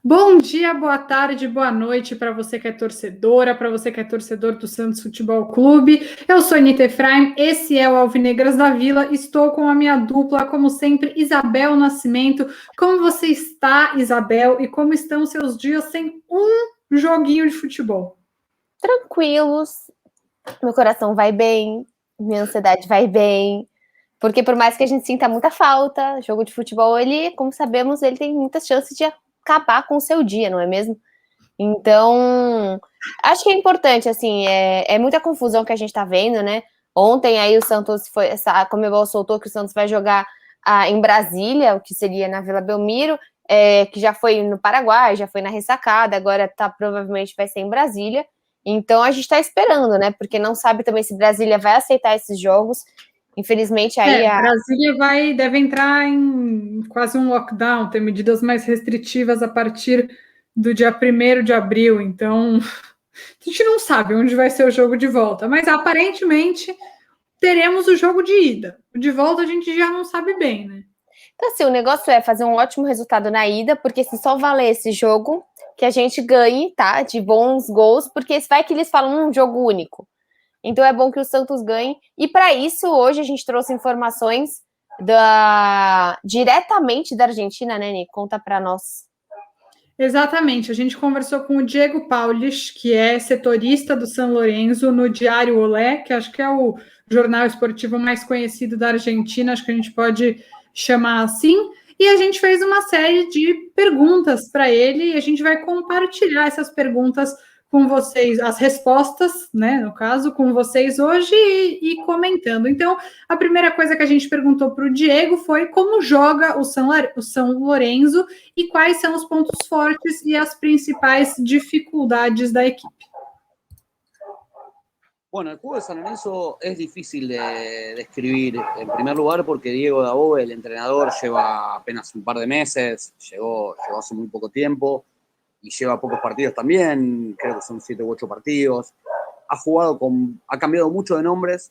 Bom dia, boa tarde, boa noite para você que é torcedora, para você que é torcedor do Santos Futebol Clube. Eu sou Anita Efraim, esse é o Alvinegras da Vila. Estou com a minha dupla, como sempre, Isabel Nascimento. Como você está, Isabel? E como estão seus dias sem um joguinho de futebol? Tranquilos, meu coração vai bem, minha ansiedade vai bem, porque por mais que a gente sinta muita falta, jogo de futebol, ele, como sabemos, ele tem muitas chances de acabar com o seu dia, não é mesmo? Então, acho que é importante, assim, é muita confusão que a gente tá vendo, né? Ontem aí o Santos a Conmebol soltou que o Santos vai jogar em Brasília, o que seria na Vila Belmiro, que já foi no Paraguai, já foi na Ressacada, agora provavelmente vai ser em Brasília. Então a gente está esperando, né? Porque não sabe também se Brasília vai aceitar esses jogos. Infelizmente, aí Brasília deve entrar em quase um lockdown, ter medidas mais restritivas a partir do dia 1º de abril. Então, a gente não sabe onde vai ser o jogo de volta, mas aparentemente teremos o jogo de ida. O de volta a gente já não sabe bem, né? Então, assim, o negócio é fazer um ótimo resultado na ida, porque se só valer esse jogo, que a gente ganhe, tá? De bons gols, porque vai que eles falam um jogo único. Então é bom que o Santos ganhe. E para isso, hoje a gente trouxe informações diretamente da Argentina, né, Nick? Conta para nós. Exatamente. A gente conversou com o Diego Paulis, que é setorista do São Lourenço, no Diário Olé, que acho que é o jornal esportivo mais conhecido da Argentina, acho que a gente pode chamar assim. E a gente fez uma série de perguntas para ele e a gente vai compartilhar essas perguntas com vocês, as respostas, né, no caso, com vocês hoje e comentando. Então, a primeira coisa que a gente perguntou para o Diego foi como joga o São Lourenço e quais são os pontos fortes y las principales dificultades da equipe. Bueno, el juego de San Lorenzo es difícil de describir, en primer lugar porque Diego Dabó, el entrenador, lleva apenas un par de meses, llegó hace muy poco tiempo y lleva pocos partidos también, creo que son 7 u 8 partidos. Ha cambiado mucho de nombres,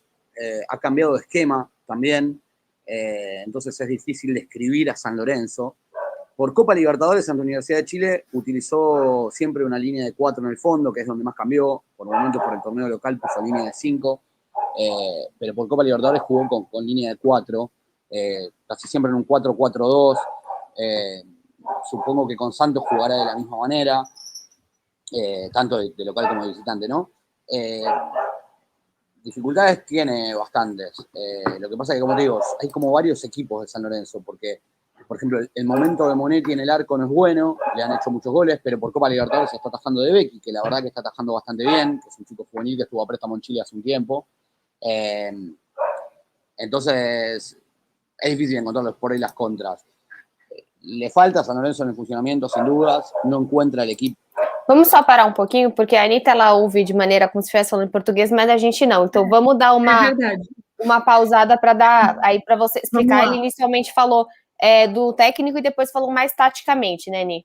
ha cambiado de esquema también, entonces es difícil describir a San Lorenzo. Por Copa Libertadores ante Universidad de Chile utilizó siempre una línea de 4 en el fondo, que es donde más cambió. Por momentos por el torneo local puso línea de 5, pero por Copa Libertadores jugó con línea de 4, casi siempre en un 4-4-2. Supongo que con Santos jugará de la misma manera, tanto de local como de visitante, ¿no? Dificultades tiene bastantes. Lo que pasa es que, como te digo, hay como varios equipos de San Lorenzo, porque por ejemplo, el momento de Monetti en el arco no es bueno, le han hecho muchos goles, pero por Copa Libertadores se está atajando de Becky, que la verdad que está atajando bastante bien, que es un chico juvenil que estuvo a préstamo en Chile hace un tiempo. Entonces, es difícil encontrar los por y las contras. Le falta a San Lorenzo en el funcionamiento, sin dudas, no encuentra el equipo. Vamos só parar um pouquinho, porque a Anitta, ela ouve de maneira como se estivesse falando em português, mas a gente não. Então, vamos dar uma pausada para dar aí para você explicar. Ele inicialmente falou do técnico e depois falou mais taticamente, né, Ni?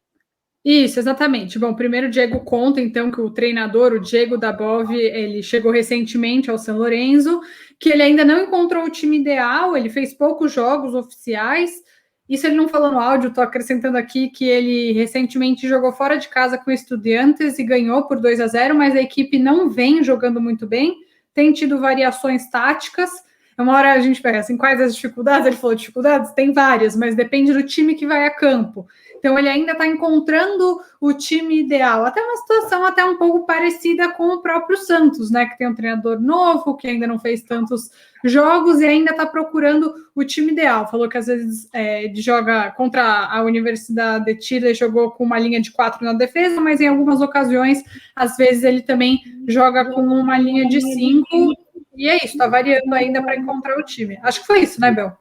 Isso, exatamente. Bom, primeiro o Diego conta, então, que o treinador, o Diego Dabov, ele chegou recentemente ao São Lourenço, que ele ainda não encontrou o time ideal, ele fez poucos jogos oficiais. Isso ele não falou no áudio, estou acrescentando aqui que ele recentemente jogou fora de casa com Estudiantes e ganhou por 2-0, mas a equipe não vem jogando muito bem, tem tido variações táticas. Uma hora a gente pega assim, quais as dificuldades? Ele falou dificuldades? Tem várias, mas depende do time que vai a campo. Então ele ainda está encontrando o time ideal. Até uma situação até um pouco parecida com o próprio Santos, né? Que tem um treinador novo, que ainda não fez tantos jogos e ainda está procurando o time ideal. Falou que às vezes joga contra a Universidade de Chile, jogou com uma linha de 4 na defesa, mas em algumas ocasiões, às vezes ele também joga com uma linha de 5. E é isso, está variando ainda para encontrar o time. Acho que foi isso, né, Bel?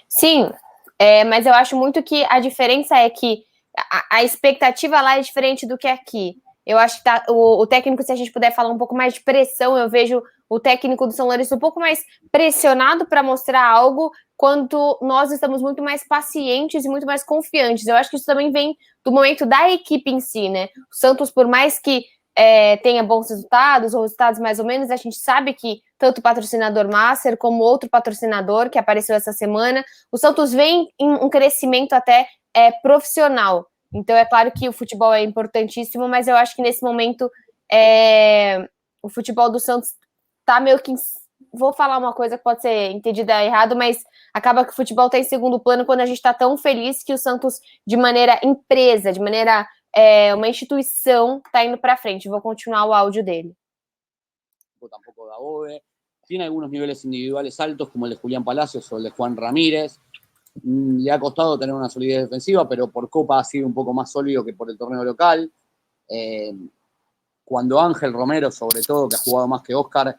Sim, mas eu acho muito que a diferença é que a expectativa lá é diferente do que aqui. Eu acho que o técnico, se a gente puder falar um pouco mais de pressão, eu vejo o técnico do São Lourenço um pouco mais pressionado para mostrar algo, quanto nós estamos muito mais pacientes e muito mais confiantes. Eu acho que isso também vem do momento da equipe em si, né? O Santos, por mais que tenha bons resultados, ou resultados mais ou menos, a gente sabe que tanto o patrocinador Master como outro patrocinador que apareceu essa semana, o Santos vem em um crescimento até profissional. Então é claro que o futebol é importantíssimo, mas eu acho que nesse momento o futebol do Santos tá meio que... Vou falar uma coisa que pode ser entendida errado, mas acaba que o futebol está em segundo plano quando a gente está tão feliz que o Santos, de maneira empresa, de maneira uma instituição, está indo para frente. Vou continuar o áudio dele. Tampoco Dabove. Tiene algunos niveles individuales altos, como el de Julián Palacios o el de Juan Ramírez. Le ha costado tener una solidez defensiva, pero por Copa ha sido un poco más sólido que por el torneo local. Cuando Ángel Romero, sobre todo, que ha jugado más que Oscar,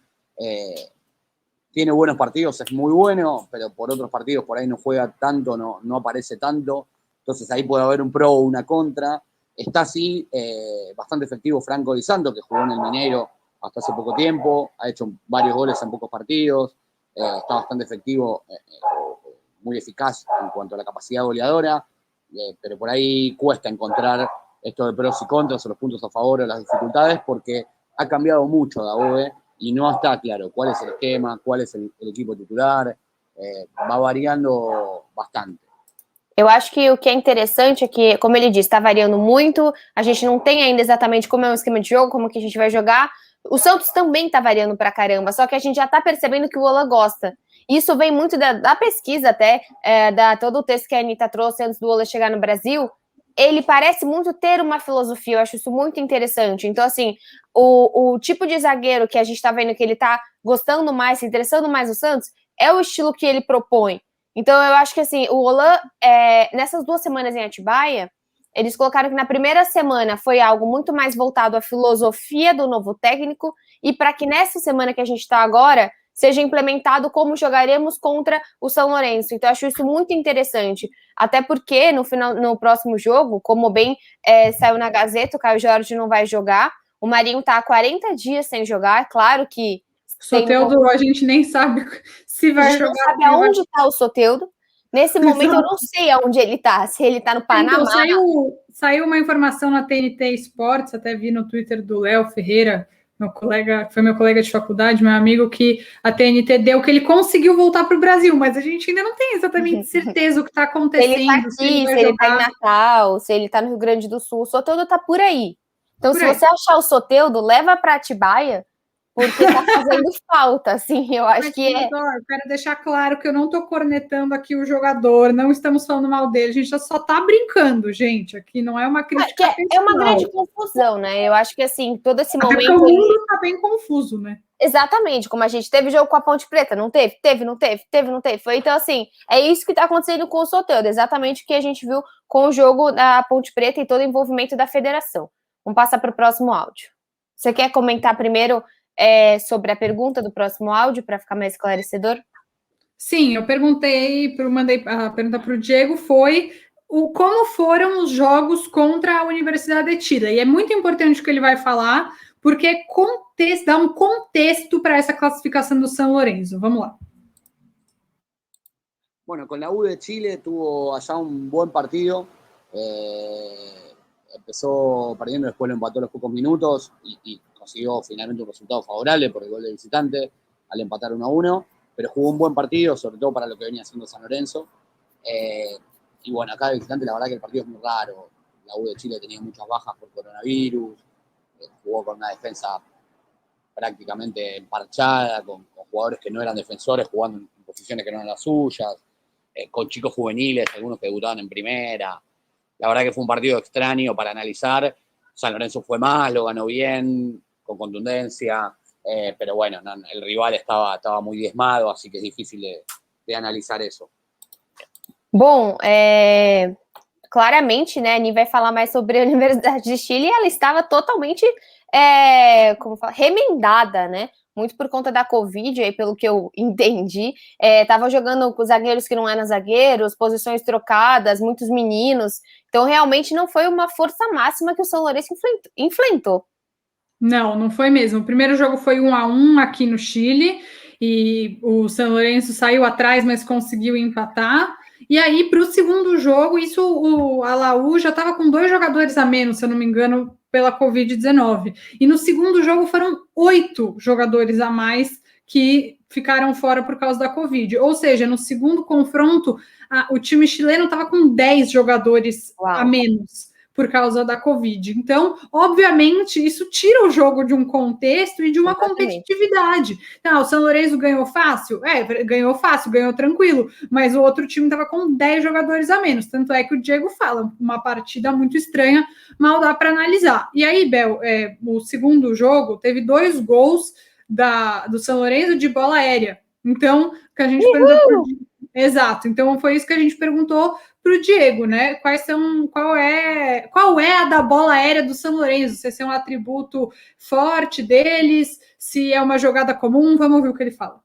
tiene buenos partidos, es muy bueno, pero por otros partidos por ahí no juega tanto, no aparece tanto. Entonces ahí puede haber un pro o una contra. Está así bastante efectivo Franco Di Santo, que jugó en el Mineiro hasta hace poco tiempo, ha hecho varios goles en pocos partidos, está bastante efectivo, muy eficaz en cuanto a la capacidad goleadora, pero por ahí cuesta encontrar esto de pros y contras, o los puntos a favor o las dificultades, porque ha cambiado mucho Dabove y no está claro cuál es el esquema, cuál es el equipo titular, va variando bastante. Eu acho que o que é interessante é que, como ele disse, está variando muito, a gente não tem ainda exatamente como é o esquema de jogo, como que a gente vai jogar. O Santos também está variando pra caramba, só que a gente já está percebendo que o Ola gosta. Isso vem muito da pesquisa até, todo o texto que a Anitta trouxe antes do Ola chegar no Brasil. Ele parece muito ter uma filosofia, eu acho isso muito interessante. Então, assim, o tipo de zagueiro que a gente está vendo que ele está gostando mais, se interessando mais no Santos, é o estilo que ele propõe. Então, eu acho que, assim, o Ola, nessas 2 semanas em Atibaia, eles colocaram que na primeira semana foi algo muito mais voltado à filosofia do novo técnico e para que nessa semana que a gente está agora seja implementado como jogaremos contra o São Lourenço. Então, eu acho isso muito interessante. Até porque no próximo jogo, como bem saiu na Gazeta, o Caio Jorge não vai jogar. O Marinho está há 40 dias sem jogar. Claro que... Soteldo, a gente nem sabe se vai jogar. A gente não sabe aonde está o Soteldo. Nesse momento, eu não sei aonde ele está. Se ele está no Panamá. Então, saiu uma informação na TNT Esportes, até vi no Twitter do Léo Ferreira, foi meu colega de faculdade, meu amigo, que a TNT deu que ele conseguiu voltar para o Brasil, mas a gente ainda não tem exatamente certeza o que está acontecendo. Se ele está aqui, se ele está em Natal, se ele está no Rio Grande do Sul, o Soteldo está por aí. Então, se você achar o Soteldo, leva para Atibaia, porque tá fazendo falta, assim, eu acho que eu quero deixar claro que eu não tô cornetando aqui o jogador, não estamos falando mal dele, a gente só tá brincando, gente, aqui não é uma crítica pessoal. É uma grande confusão, né, eu acho que, assim, todo esse momento... O mundo tá bem confuso, né? Exatamente, como a gente teve jogo com a Ponte Preta, não teve? Teve, não teve? Teve, não teve? Foi, então, assim, é isso que tá acontecendo com o Soteldo, exatamente o que a gente viu com o jogo da Ponte Preta e todo o envolvimento da federação. Vamos passar para o próximo áudio. Você quer comentar primeiro... sobre a pergunta do próximo áudio, para ficar mais esclarecedor? Sim, eu mandei a pergunta para o Diego, foi como foram os jogos contra a Universidade de Chile, e é muito importante o que ele vai falar, porque dá um contexto para essa classificação do São Lourenço. Vamos lá. Bueno, con la U de Chile tuvo allá un buen partido, empezó perdiendo, después lo empató a los pocos minutos y consiguió finalmente un resultado favorable por el gol de visitante al empatar 1-1, pero jugó un buen partido, sobre todo para lo que venía haciendo San Lorenzo. Y bueno, acá de visitante la verdad que el partido es muy raro. La U de Chile tenía muchas bajas por coronavirus, jugó con una defensa prácticamente emparchada, con jugadores que no eran defensores, jugando en posiciones que no eran las suyas, con chicos juveniles, algunos que debutaban en primera. La verdad que fue un partido extraño para analizar. San Lorenzo fue mal, lo ganó bien, con contundencia, pero bueno, el rival estaba muy diezmado, así que es difícil de analisar eso. Bom, claramente, né, a Ani vai falar mais sobre a Universidade de Chile e ela estava totalmente remendada, né? Muito por conta da Covid, aí, pelo que eu entendi. Tava jogando com zagueiros que não eram zagueiros, posições trocadas, muitos meninos. Então, realmente, não foi uma força máxima que o São Lourenço enfrentou. Não foi mesmo. O primeiro jogo foi 1-1 aqui no Chile, e o São Lourenço saiu atrás, mas conseguiu empatar. E aí, para o segundo jogo, a Laú já estava com 2 jogadores a menos, se eu não me engano, pela Covid-19. E no segundo jogo foram 8 jogadores a mais que ficaram fora por causa da Covid. Ou seja, no segundo confronto, o time chileno estava com 10 jogadores a menos, por causa da Covid. Então, obviamente, isso tira o jogo de um contexto e de uma competitividade. O São Lourenço ganhou fácil? Ganhou fácil, ganhou tranquilo, mas o outro time estava com 10 jogadores a menos. Tanto é que o Diego fala, uma partida muito estranha, mal dá para analisar. E aí, Bel, o segundo jogo teve 2 gols do São Lourenço de bola aérea. Então, que a gente perguntou. Exato. Então, foi isso que a gente perguntou para o Diego, né? Qual é a da bola aérea do São Lourenço? Se é um atributo forte deles, se é uma jogada comum, vamos ouvir o que ele fala.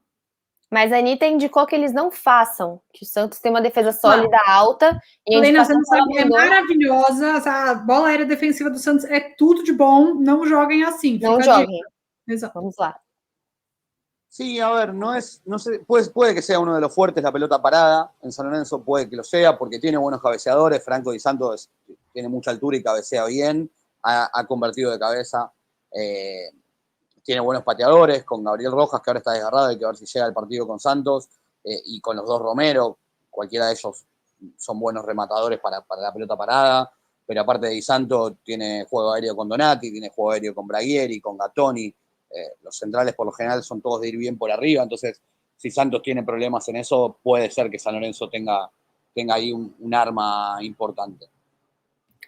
Mas a Anitta indicou que eles não façam, que o Santos tem uma defesa sólida, alta, e a indicação você não sabe, é maravilhosa, a bola aérea defensiva do Santos é tudo de bom, não joguem assim. Não joguem. Exato. Vamos lá. Sí, a ver, no sé, puede que sea uno de los fuertes la pelota parada, en San Lorenzo puede que lo sea, porque tiene buenos cabeceadores, Franco Di Santo tiene mucha altura y cabecea bien, ha convertido de cabeza, tiene buenos pateadores, con Gabriel Rojas, que ahora está desgarrado, hay que ver si llega al partido con Santos, y con los 2 Romero, cualquiera de ellos son buenos rematadores para la pelota parada, pero aparte de Di Santo tiene juego aéreo con Donati, tiene juego aéreo con Braguieri, con Gattoni. Los centrales por lo general son todos de ir bien por arriba, entonces si Santos tiene problemas en eso, puede ser que San Lorenzo tenga aí un arma importante.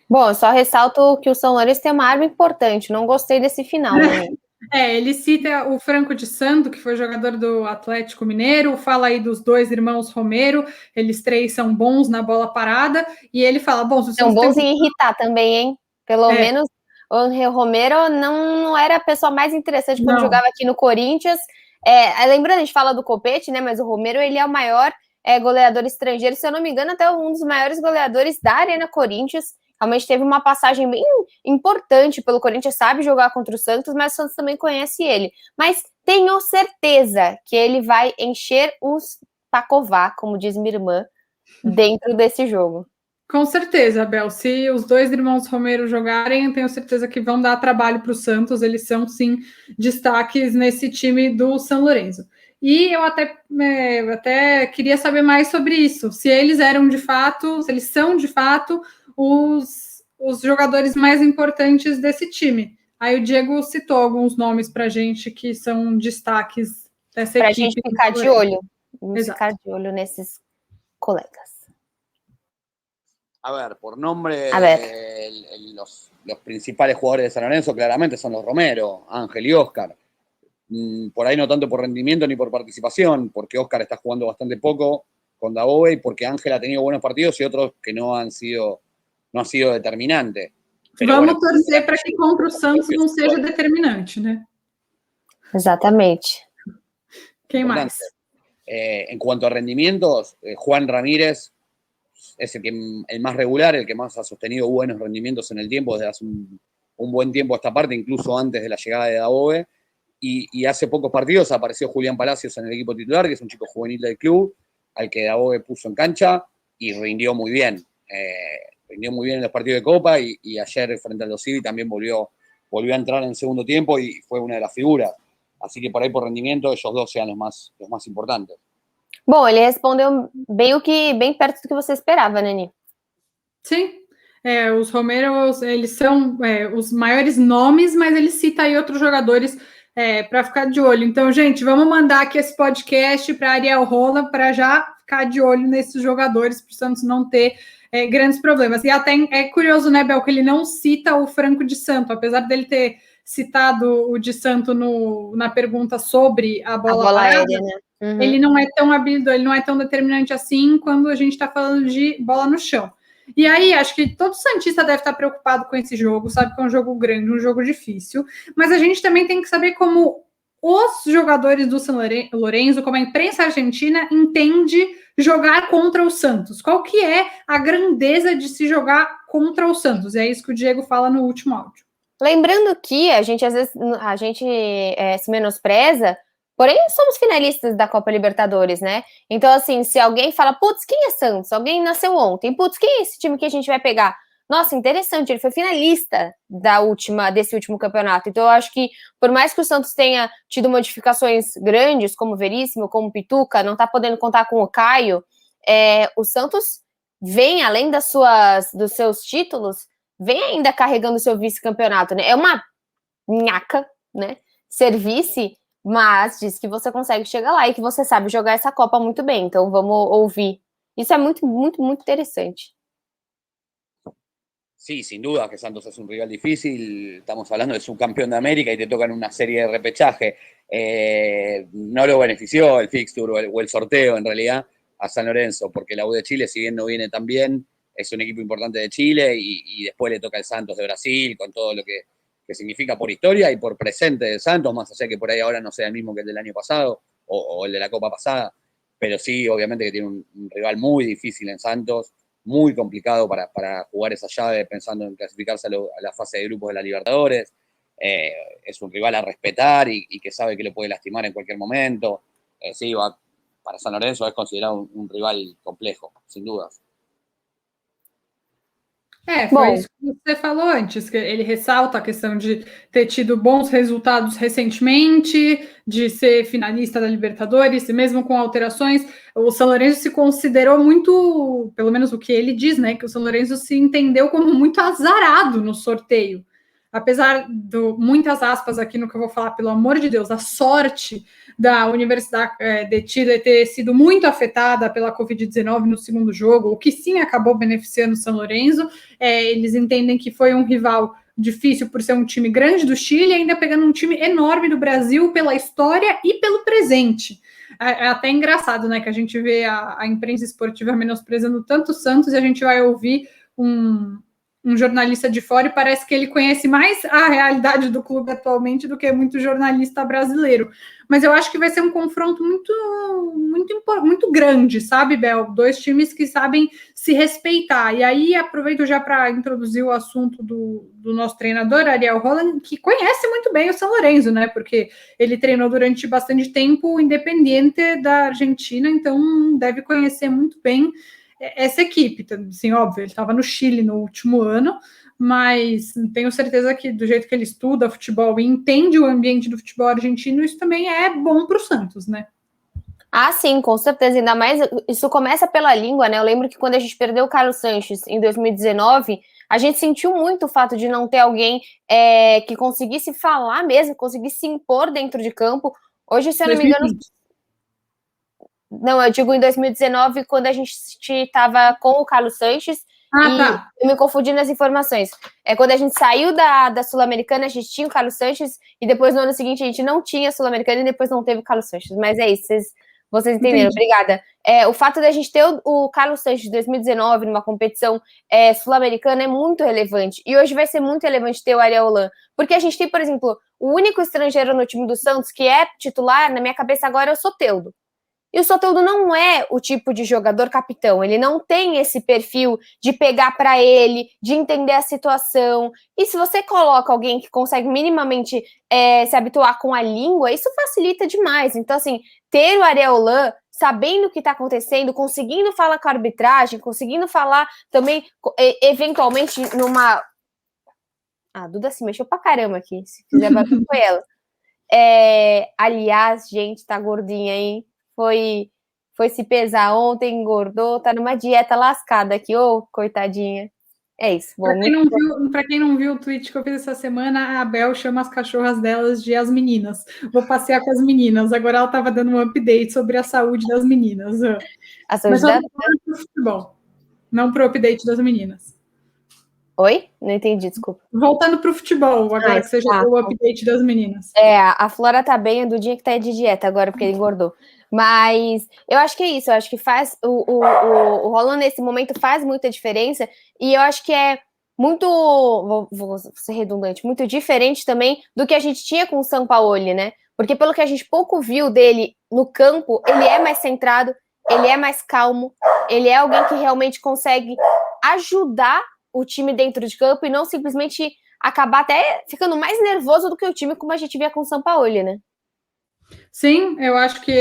Bom, eu só ressalto que o São Lourenço tem uma arma importante, não gostei desse final, né? Ele cita o Franco Di Santo, que foi jogador do Atlético Mineiro, fala aí dos 2 irmãos Romero, eles 3 são bons na bola parada, e ele fala, bom... São bons em irritar também, hein? Pelo menos o Angel Romero não era a pessoa mais interessante quando jogava aqui no Corinthians. Lembrando, a gente fala do Copete, né? Mas o Romero, ele é o maior goleador estrangeiro, se eu não me engano, até um dos maiores goleadores da Arena Corinthians. Realmente teve uma passagem bem importante pelo Corinthians, sabe jogar contra o Santos, mas o Santos também conhece ele. Mas tenho certeza que ele vai encher os pacová, como diz minha irmã, dentro desse jogo. Com certeza, Bel. Se os 2 irmãos Romero jogarem, eu tenho certeza que vão dar trabalho para o Santos. Eles são, sim, destaques nesse time do São Lourenço. E eu até queria saber mais sobre isso. Se eles eram de fato, se eles são de fato os jogadores mais importantes desse time. Aí o Diego citou alguns nomes para a gente que são destaques dessa equipe. Para a gente ficar de olho. Vamos Exato. ficar de olho nesses colegas. A ver, por nombre, los principales jugadores de San Lorenzo claramente son los Romero, Ángel y Oscar. Por ahí no tanto por rendimiento ni por participación, porque Oscar está jugando bastante poco con Dabove y porque Ángel ha tenido buenos partidos y otros que no ha sido determinante. Pero vamos torcer para que contra o Santos não seja determinante, né? Exatamente. Quem mais? En cuanto a rendimientos, Juan Ramírez es el más regular, el que más ha sostenido buenos rendimientos en el tiempo, desde hace un buen tiempo a esta parte, incluso antes de la llegada de Dabove. Y hace pocos partidos apareció Julián Palacios en el equipo titular, que es un chico juvenil del club, al que Dabove puso en cancha y rindió muy bien. Rindió muy bien en los partidos de Copa y ayer frente al Dosivi también volvió a entrar en el segundo tiempo y fue una de las figuras. Así que por ahí por rendimiento ellos 2 sean los más importantes. Bom, ele respondeu bem perto do que você esperava, Nani. Sim, os Romeros, eles são os maiores nomes, mas ele cita aí outros jogadores para ficar de olho. Então, gente, vamos mandar aqui esse podcast para Ariel Rola para já ficar de olho nesses jogadores, para o Santos não ter grandes problemas. E até é curioso, né, Bel, que ele não cita o Franco Di Santo, apesar dele ter citado o Di Santo na pergunta sobre a bola aérea, né? Uhum. Ele não é tão habilidoso, ele não é tão determinante assim quando a gente está falando de bola no chão. E aí, acho que todo santista deve estar preocupado com esse jogo, sabe que é um jogo grande, um jogo difícil, mas a gente também tem que saber como os jogadores do São Lourenço, como a imprensa argentina, entende jogar contra o Santos. Qual que é a grandeza de se jogar contra o Santos? É isso que o Diego fala no último áudio. Lembrando que às vezes se menospreza, porém somos finalistas da Copa Libertadores, né? Então, assim, se alguém fala, putz, quem é Santos? Alguém nasceu ontem, putz, quem é esse time que a gente vai pegar? Nossa, interessante, ele foi finalista desse último campeonato. Então, eu acho que, por mais que o Santos tenha tido modificações grandes, como o Veríssimo, como o Pituca, não tá podendo contar com o Caio, o Santos vem, além dos seus títulos, vem ainda carregando seu vice-campeonato, né? É uma nhaca, né? Ser vice, mas diz que você consegue chegar lá e que você sabe jogar essa Copa muito bem. Então vamos ouvir. Isso é muito, muito, muito interessante. Sí, sin duda que Santos es un rival difícil. Estamos hablando de subcampeón de América y te tocan una serie de repechaje. No lo benefició el fixture o el sorteo, en realidad, a San Lorenzo, porque la U de Chile, si bien no viene tan bien, es un equipo importante de Chile y después le toca el Santos de Brasil, con todo lo que significa por historia y por presente de Santos, más allá que por ahí ahora no sea el mismo que el del año pasado o el de la Copa pasada. Pero sí, obviamente que tiene un rival muy difícil en Santos, muy complicado para jugar esa llave pensando en clasificarse a la fase de grupos de la Libertadores. Es un rival a respetar y que sabe que lo puede lastimar en cualquier momento. Sí, para San Lorenzo es considerado un rival complejo, sin dudas. Foi isso que você falou antes, que ele ressalta a questão de ter tido bons resultados recentemente, de ser finalista da Libertadores, e mesmo com alterações, o São Lourenço se considerou muito, pelo menos o que ele diz, né, que o São Lourenço se entendeu como muito azarado no sorteio. Apesar muitas aspas aqui no que eu vou falar, pelo amor de Deus, a sorte da Universidade de Chile ter sido muito afetada pela Covid-19 no segundo jogo, o que sim acabou beneficiando o São Lourenço. Eles entendem que foi um rival difícil por ser um time grande do Chile, ainda pegando um time enorme do Brasil pela história e pelo presente. É até engraçado, né, que a gente vê a imprensa esportiva menosprezando tanto o Santos e a gente vai ouvir um jornalista de fora e parece que ele conhece mais a realidade do clube atualmente do que muito jornalista brasileiro. Mas eu acho que vai ser um confronto muito grande, sabe, Bel? Dois times que sabem se respeitar. E aí, aproveito já para introduzir o assunto do nosso treinador, Ariel Holan, que conhece muito bem o São Lourenço, né? Porque ele treinou durante bastante tempo o Independiente da Argentina, então deve conhecer muito bem essa equipe. Assim, óbvio, ele estava no Chile no último ano, mas tenho certeza que do jeito que ele estuda futebol e entende o ambiente do futebol argentino, isso também é bom para o Santos, né? Ah, sim, com certeza, ainda mais, isso começa pela língua, né? Eu lembro que quando a gente perdeu o Carlos Sanches em 2019, a gente sentiu muito o fato de não ter alguém que conseguisse falar mesmo, conseguisse se impor dentro de campo. Hoje, se eu não me engano... Não, eu digo em 2019, quando a gente estava com o Carlos Sanches, tá. Eu me confundi nas informações. Quando a gente saiu da Sul-Americana, a gente tinha o Carlos Sanches, e depois no ano seguinte a gente não tinha a Sul-Americana, e depois não teve o Carlos Sanches. Mas é isso, vocês entenderam. Entendi. Obrigada. O fato de a gente ter o Carlos Sanches de 2019 numa competição sul-americana é muito relevante. E hoje vai ser muito relevante ter o Ariel Holan. Porque a gente tem, por exemplo, o único estrangeiro no time do Santos que é titular, na minha cabeça agora, é o Soteldo. E o Soteldo não é o tipo de jogador capitão, ele não tem esse perfil de pegar para ele, de entender a situação. E se você coloca alguém que consegue minimamente se habituar com a língua, isso facilita demais. Então, assim, ter o Ariel Holan sabendo o que está acontecendo, conseguindo falar com a arbitragem, conseguindo falar também, eventualmente, numa... A Duda se mexeu pra caramba aqui, se quiser bater com ela. Aliás, gente, tá gordinha, hein? Foi se pesar ontem, engordou, tá numa dieta lascada aqui, coitadinha. É isso. Para quem não viu o tweet que eu fiz essa semana, a Bel chama as cachorras delas de as meninas. Vou passear com as meninas. Agora ela estava dando um update sobre a saúde das meninas. A saúde das futebol, não para o update das meninas. Oi? Não entendi, desculpa. Voltando para o futebol, agora que você já deu o update das meninas. A Flora tá bem, a Dudinha que tá de dieta agora, porque ele engordou. Mas eu acho que é isso, eu acho que faz o Holan nesse momento faz muita diferença, e eu acho que é muito, vou ser redundante, muito diferente também do que a gente tinha com o Sampaoli, né? Porque pelo que a gente pouco viu dele no campo, ele é mais centrado, ele é mais calmo, ele é alguém que realmente consegue ajudar o time dentro de campo e não simplesmente acabar até ficando mais nervoso do que o time, como a gente via com o Sampaoli, né? Sim, eu acho que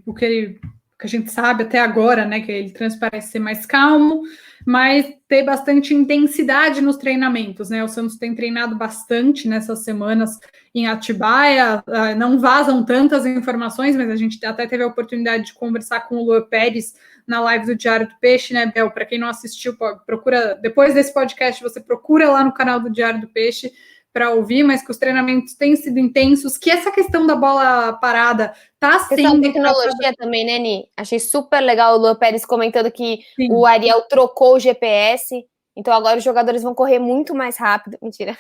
o que ele que a gente sabe até agora, né, que ele transparece ser mais calmo, mas ter bastante intensidade nos treinamentos, né? O Santos tem treinado bastante nessas semanas em Atibaia, não vazam tantas informações, mas a gente até teve a oportunidade de conversar com o Luan Pérez na live do Diário do Peixe, né, Bel? Para quem não assistiu, procura, depois desse podcast, você procura lá no canal do Diário do Peixe para ouvir, mas que os treinamentos têm sido intensos, que essa questão da bola parada está sendo... tecnologia também, né, Ni? Achei super legal o Luan Pérez comentando que Sim. o Ariel trocou o GPS, então agora os jogadores vão correr muito mais rápido. Mentira.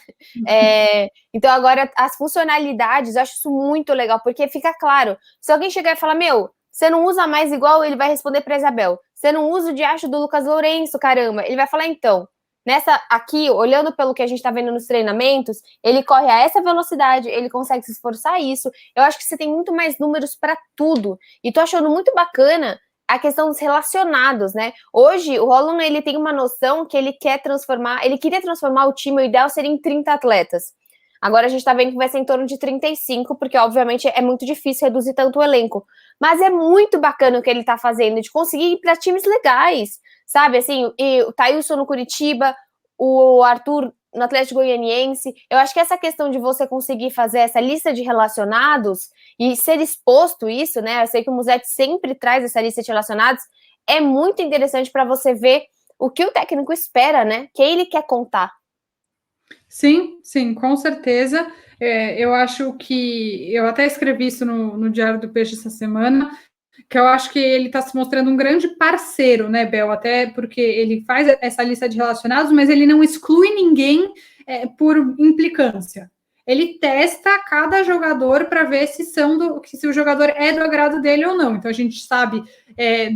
Então agora as funcionalidades, eu acho isso muito legal, porque fica claro, se alguém chegar e falar, meu, você não usa mais igual, ele vai responder para Isabel, você não usa o diacho do Lucas Lourenço, caramba, ele vai falar, então, nessa aqui, olhando pelo que a gente está vendo nos treinamentos, ele corre a essa velocidade, ele consegue se esforçar isso. Eu acho que você tem muito mais números para tudo. E tô achando muito bacana a questão dos relacionados, né? Hoje, o Roland, ele tem uma noção que ele queria transformar o time, o ideal seria em 30 atletas. Agora a gente tá vendo que vai ser em torno de 35, porque obviamente é muito difícil reduzir tanto o elenco. Mas é muito bacana o que ele tá fazendo, de conseguir ir para times legais, sabe? Assim, e o Thailson no Curitiba, o Arthur no Atlético Goianiense. Eu acho que essa questão de você conseguir fazer essa lista de relacionados e ser exposto isso, né? Eu sei que o Musetti sempre traz essa lista de relacionados. É muito interessante para você ver o que o técnico espera, né? Que ele quer contar. Sim, sim, com certeza. Eu acho que eu até escrevi isso no Diário do Peixe essa semana, que eu acho que ele está se mostrando um grande parceiro, né, Bel? Até porque ele faz essa lista de relacionados, mas ele não exclui ninguém por implicância. Ele testa cada jogador para ver se o jogador é do agrado dele ou não. Então a gente sabe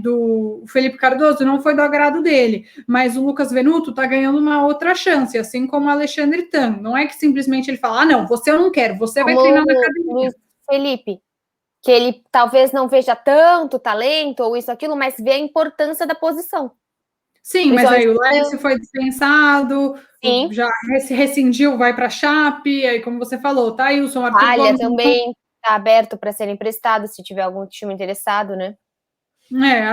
do Felipe Cardoso não foi do agrado dele, mas o Lucas Venuto está ganhando uma outra chance, assim como o Alexandre Tan. Não é que simplesmente ele fala, não, você eu não quero, você vai treinar na academia. Luiz Felipe, que ele talvez não veja tanto talento ou isso, aquilo, mas vê a importância da posição. Sim, mas aí o Lécio foi dispensado, sim, já rescindiu, vai para a Chape, aí como você falou, tá, Wilson, Arthur Gomes também está aberto para ser emprestado, se tiver algum time interessado, né?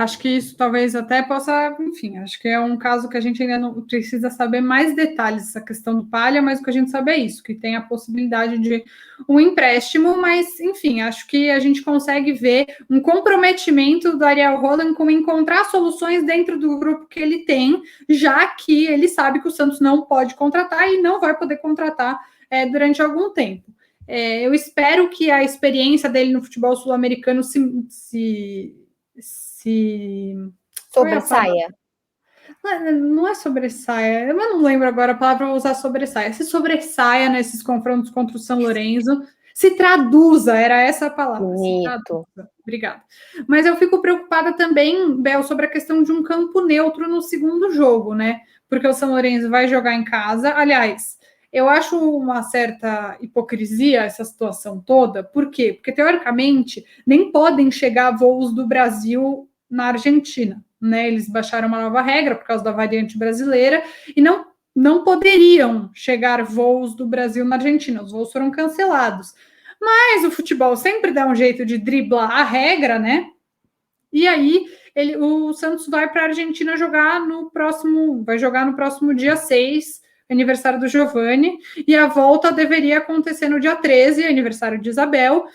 Acho que isso talvez até possa, enfim, acho que é um caso que a gente ainda não precisa saber mais detalhes dessa questão do Palha, mas o que a gente sabe é isso, que tem a possibilidade de um empréstimo, mas, enfim, acho que a gente consegue ver um comprometimento do Ariel Roland com encontrar soluções dentro do grupo que ele tem, já que ele sabe que o Santos não pode contratar e não vai poder contratar durante algum tempo. Eu espero que a experiência dele no futebol sul-americano se sobressaia. Não é sobressaia, eu não lembro agora a palavra, vou usar sobressaia. Se sobressaia nesses confrontos contra o São Lourenço, se traduza, era essa a palavra. Bonito. Obrigada. Mas eu fico preocupada também, Bel, sobre a questão de um campo neutro no segundo jogo, né? Porque o São Lourenço vai jogar em casa. Aliás, eu acho uma certa hipocrisia essa situação toda. Por quê? Porque, teoricamente, nem podem chegar voos do Brasil na Argentina, né? Eles baixaram uma nova regra por causa da variante brasileira e não poderiam chegar voos do Brasil na Argentina. Os voos foram cancelados. Mas o futebol sempre dá um jeito de driblar a regra, né? E aí o Santos vai para a Argentina vai jogar no próximo dia 6, aniversário do Giovani, e a volta deveria acontecer no dia 13, aniversário de Isabel,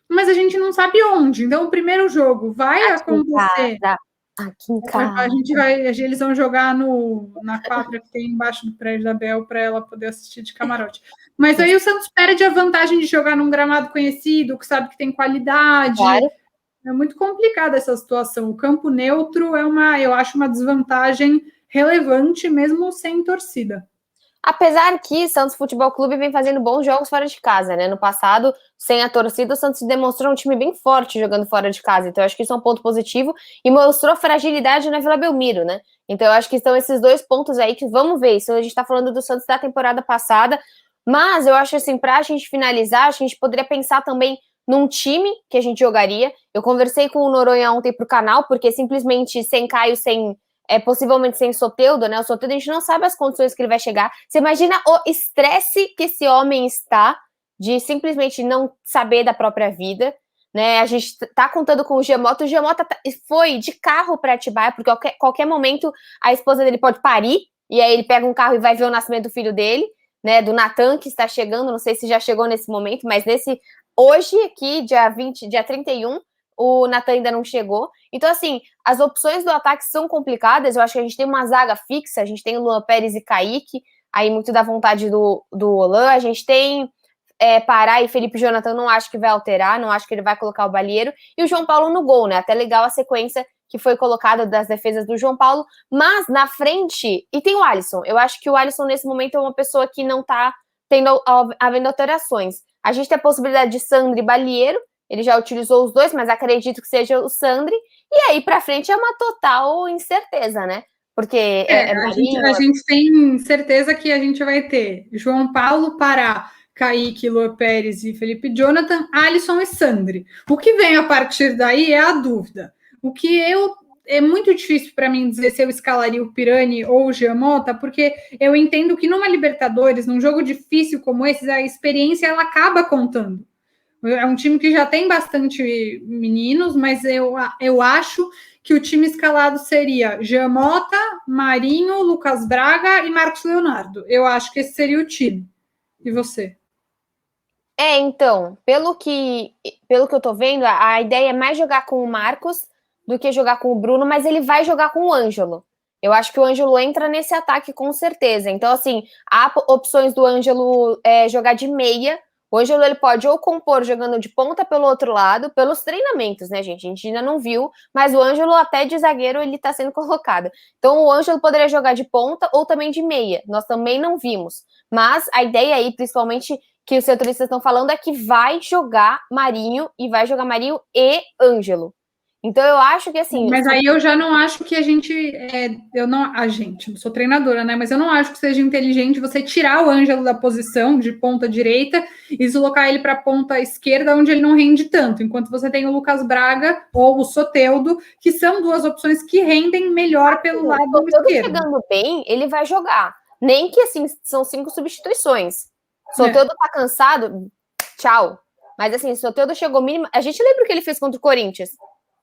mas a gente não sabe onde. Então, o primeiro jogo vai acontecer. Aqui em casa. Eles vão jogar na quadra que tem embaixo do prédio da Bel para ela poder assistir de camarote. Mas aí o Santos perde a vantagem de jogar num gramado conhecido, que sabe que tem qualidade. Claro. É muito complicada essa situação. O campo neutro eu acho uma desvantagem relevante, mesmo sem torcida. Apesar que Santos Futebol Clube vem fazendo bons jogos fora de casa, né? No passado, sem a torcida, o Santos demonstrou um time bem forte jogando fora de casa. Então, eu acho que isso é um ponto positivo e mostrou fragilidade na Vila Belmiro, né? Então, eu acho que estão esses dois pontos aí que vamos ver. Isso a gente tá falando do Santos da temporada passada, mas eu acho assim, pra gente finalizar, a gente poderia pensar também num time que a gente jogaria. Eu conversei com o Noronha ontem pro canal, porque simplesmente sem Caio, possivelmente sem Soteldo, né? O Soteldo a gente não sabe as condições que ele vai chegar. Você imagina o estresse que esse homem está de simplesmente não saber da própria vida, né? A gente tá contando com o Giamota foi de carro para Atibaia, porque qualquer momento a esposa dele pode parir, e aí ele pega um carro e vai ver o nascimento do filho dele, né? Do Natan, que está chegando, não sei se já chegou nesse momento, mas hoje aqui, dia 31, o Natan ainda não chegou. Então, assim, as opções do ataque são complicadas. Eu acho que a gente tem uma zaga fixa, a gente tem o Luan Pérez e Kaique, aí muito da vontade do Olan. A gente tem Pará e Felipe Jonathan, não acho que vai alterar, não acho que ele vai colocar o Balieiro. E o João Paulo no gol, né? Até legal a sequência que foi colocada das defesas do João Paulo. Mas na frente, e tem o Alisson. Eu acho que o Alisson, nesse momento, é uma pessoa que não tá havendo alterações. A gente tem a possibilidade de Sandri e Balieiro. Ele já utilizou os dois, mas acredito que seja o Sandri. E aí, pra frente, é uma total incerteza, né? Porque a gente tem certeza que a gente vai ter João Paulo, Pará, Kaique, Luan Pérez e Felipe Jonathan, Alisson e Sandri. O que vem a partir daí é a dúvida. É muito difícil para mim dizer se eu escalaria o Pirani ou o Giamota, porque eu entendo que numa Libertadores, num jogo difícil como esse, a experiência ela acaba contando. É um time que já tem bastante meninos, mas eu acho que o time escalado seria Giamota, Marinho, Lucas Braga e Marcos Leonardo. Eu acho que esse seria o time. E você? Então, pelo que eu tô vendo, a ideia é mais jogar com o Marcos do que jogar com o Bruno, mas ele vai jogar com o Ângelo. Eu acho que o Ângelo entra nesse ataque com certeza. Então, assim, há opções do Ângelo jogar de meia. O Ângelo ele pode ou compor jogando de ponta pelo outro lado, pelos treinamentos, né, gente? A gente ainda não viu, mas o Ângelo até de zagueiro ele tá sendo colocado. Então, o Ângelo poderia jogar de ponta ou também de meia. Nós também não vimos. Mas a ideia aí, principalmente que os setoristas estão falando, é que vai jogar Marinho e Ângelo. Então eu acho que assim. Mas aí eu já não acho que a gente. Não sou treinadora, né? Mas eu não acho que seja inteligente você tirar o Ângelo da posição de ponta direita e deslocar ele para a ponta esquerda, onde ele não rende tanto, enquanto você tem o Lucas Braga ou o Soteldo, que são duas opções que rendem melhor pelo lado esquerdo. Chegando bem, ele vai jogar. Nem que assim, são 5 substituições. Soteldo tá cansado, tchau. Mas assim, Soteldo chegou mínimo. A gente lembra o que ele fez contra o Corinthians.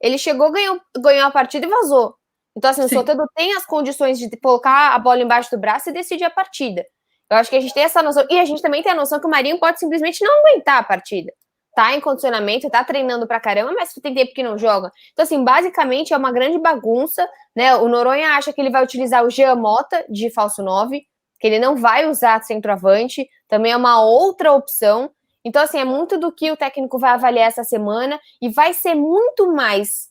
Ele chegou, ganhou a partida e vazou. Então, assim, o Soteldo tem as condições de colocar a bola embaixo do braço e decidir a partida. Eu acho que a gente tem essa noção. E a gente também tem a noção que o Marinho pode simplesmente não aguentar a partida. Tá em condicionamento, tá treinando pra caramba, mas tem tempo que não joga. Então, assim, basicamente é uma grande bagunça, né? O Noronha acha que ele vai utilizar o Giamota de falso 9, que ele não vai usar centroavante. Também é uma outra opção. Então, assim, é muito do que o técnico vai avaliar essa semana e vai ser muito mais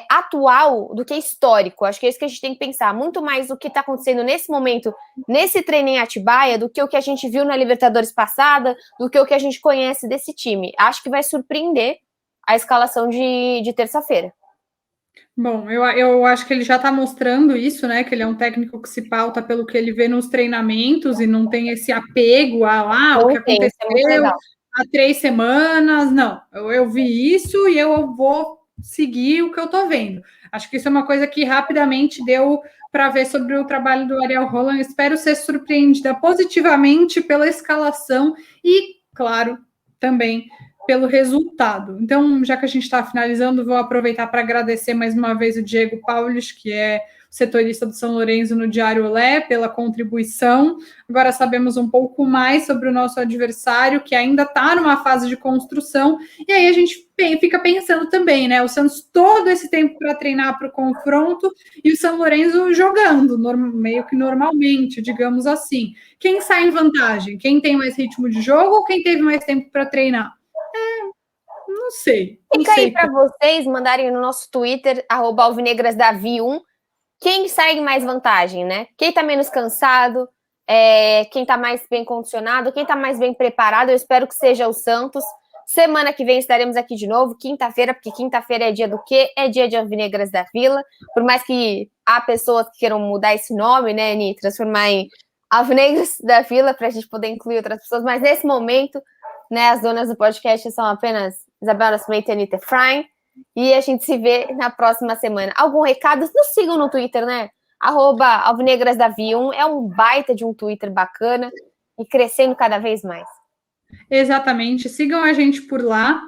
atual do que histórico. Acho que é isso que a gente tem que pensar. Muito mais do que está acontecendo nesse momento, nesse treino em Atibaia, do que o que a gente viu na Libertadores passada, do que o que a gente conhece desse time. Acho que vai surpreender a escalação de terça-feira. Bom, eu acho que ele já está mostrando isso, né? Que ele é um técnico que se pauta pelo que ele vê nos treinamentos e não tem esse apego o que aconteceu há 3 semanas. Não, eu vi isso e eu vou seguir o que eu estou vendo. Acho que isso é uma coisa que rapidamente deu para ver sobre o trabalho do Ariel Holan. Espero ser surpreendida positivamente pela escalação e, claro, também pelo resultado. Então, já que a gente está finalizando, vou aproveitar para agradecer mais uma vez o Diego Paulis, que é setorista do São Lourenço no Diário Olé, pela contribuição. Agora sabemos um pouco mais sobre o nosso adversário, que ainda está numa fase de construção, e aí a gente fica pensando também, né? O Santos todo esse tempo para treinar para o confronto e o São Lourenço jogando, meio que normalmente, digamos assim. Quem sai em vantagem? Quem tem mais ritmo de jogo ou quem teve mais tempo para treinar? Não sei. Fica aí para vocês mandarem no nosso Twitter, @alvinegrasdavi1, quem sai em mais vantagem, né? Quem tá menos cansado, quem tá mais bem condicionado, quem tá mais bem preparado. Eu espero que seja o Santos. Semana que vem estaremos aqui de novo, quinta-feira, porque quinta-feira é dia do quê? É dia de Alvinegras da Vila. Por mais que há pessoas que queiram mudar esse nome, né, Ni? Transformar em Alvinegras da Vila, para a gente poder incluir outras pessoas. Mas nesse momento, né, as donas do podcast são apenas Isabela Nascimento e Anitta Efraim. E a gente se vê na próxima semana. Algum recado? Nos sigam no Twitter, né? @alvinegrasdavi1. É um baita de um Twitter bacana e crescendo cada vez mais. Exatamente. Sigam a gente por lá.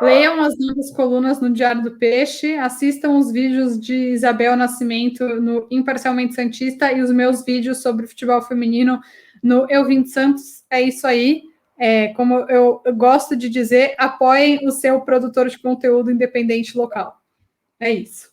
Leiam as nossas colunas no Diário do Peixe, assistam os vídeos de Isabel Nascimento no Imparcialmente Santista e os meus vídeos sobre futebol feminino no Eu Vim de Santos. É isso aí. Como eu gosto de dizer, apoiem o seu produtor de conteúdo independente local. É isso.